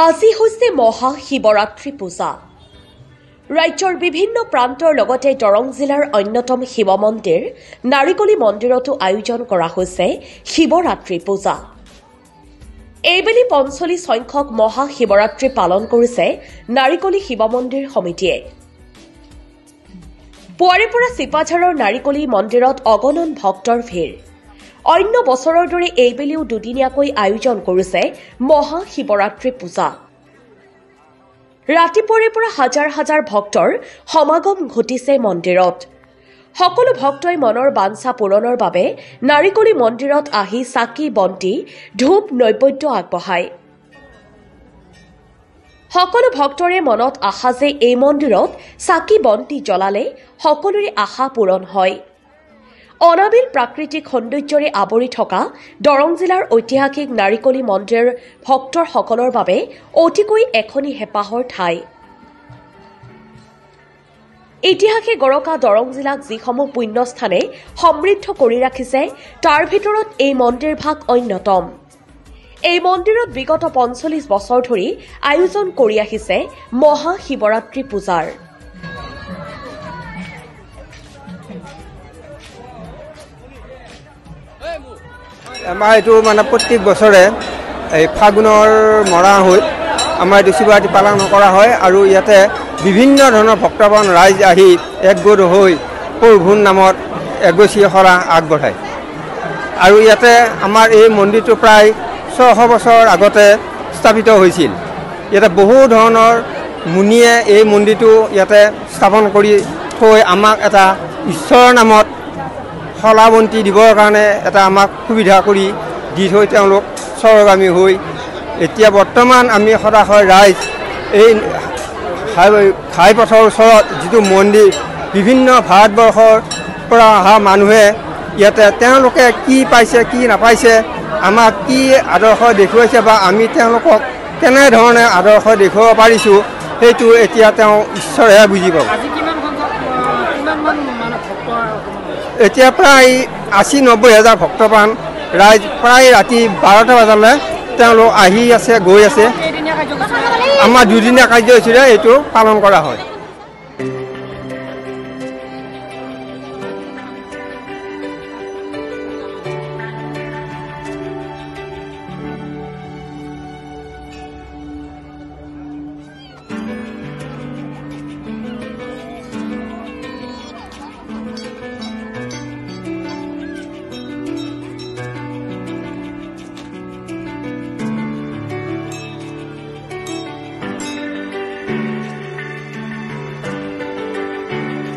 আজি হৈছে মহাশিৱৰাত্ৰি পূজা। ৰাজ্যৰ বিভিন্ন প্ৰান্তৰ লগতে দৰং জিলাৰ অন্যতম শিৱ মন্দিৰ নাৰিকলী মন্দিৰতো আয়োজন কৰা হৈছে শিৱৰাত্ৰি পূজা। এইবেলি ৪৫ সংখ্যক মহাশিৱৰাত্ৰি পালন কৰিছে নাৰিকলী শিৱ মন্দিৰ সমিতিয়ে। পুৱাৰে পৰা চিপাঝাৰৰ নাৰিকলী মন্দিৰত অগণন ভক্তৰ ভিৰ। অন্য বছৰৰ দৰে এইবেলিও দুদিনীয়াকৈ আয়োজন কৰিছে মহাশিৱৰাত্ৰি পূজা। ৰাতিপুৱাৰে পৰা হাজাৰ হাজাৰ ভক্তৰ সমাগম ঘটিছে মন্দিৰত। সকলো ভক্তই মনৰ বাঞ্ছা পূৰণৰ বাবে নাৰিকলী মন্দিৰত আহি চাকি বন্তি ধূপ নৈবেদ্য আগবঢ়ায়। সকলো ভক্তৰে মনত আশা যে এই মন্দিৰত চাকি বন্তি জ্বলালে সকলোৰে আশা পূৰণ হয়। অনাবিল প্ৰাকৃতিক সৌন্দৰ্যৰে আৱৰি থকা দৰং জিলাৰ ঐতিহাসিক নাৰিকলী মন্দিৰ ভক্তৰসকলৰ বাবে অতিকৈ এখনি হেঁপাহৰ ঠাই। ইতিহাসে গৰকা দৰং জিলাক যিসমূহ পুণ্যস্থানে সমৃদ্ধ কৰি ৰাখিছে তাৰ ভিতৰত এই মন্দিৰভাগ অন্যতম। এই মন্দিৰত বিগত ৪৫ বছৰ ধৰি আয়োজন কৰি আহিছে মহাশিৱৰাত্ৰি পূজাৰ। আমাৰ এইটো প্ৰত্যেক বছৰে এই ফাগুনৰ মৰা হৈ আমাৰ এইটো শিৱৰাত্ৰি পালন কৰা হয় আৰু ইয়াতে বিভিন্ন ধৰণৰ ভক্তবান ৰাইজ আহি একগোট হৈ প্ৰভুৰ নামত এগচি শৰা আগবঢ়ায়। আৰু ইয়াতে আমাৰ এই মন্দিৰটো প্ৰায় ৬০০ বছৰ আগতে স্থাপিত হৈছিল। ইয়াতে বহু ধৰণৰ মুনিয়ে এই মন্দিৰটো ইয়াতে স্থাপন কৰি থৈ আমাক এটা ঈশ্বৰৰ নামত শলাবন্তি দিবৰ কাৰণে এটা আমাক সুবিধা কৰি দি থৈ তেওঁলোক স্বৰ্গগামী হৈ এতিয়া বৰ্তমান আমি সদাশয় ৰাইজ এই ঘাইপথৰ ওচৰত যিটো মন্দিৰ বিভিন্ন ভাৰতবৰ্ষৰ পৰা অহা মানুহে ইয়াতে তেওঁলোকে কি পাইছে কি নাপাইছে, আমাক কি আদৰ্শ দেখুৱাইছে বা আমি তেওঁলোকক কেনেধৰণে আদৰ্শ দেখুৱাব পাৰিছোঁ সেইটো এতিয়া তেওঁ ঈশ্বৰেহে বুজি পাব। এতিয়া প্ৰায় ৮০-৯০ হাজাৰ ভক্তপ্ৰাণ ৰাইজ প্ৰায় ৰাতি ১২টা বজালৈ তেওঁলোক আহি আছে গৈ আছে। আমাৰ দুদিনীয়া কাৰ্যসূচীৰে এইটো পালন কৰা হয়।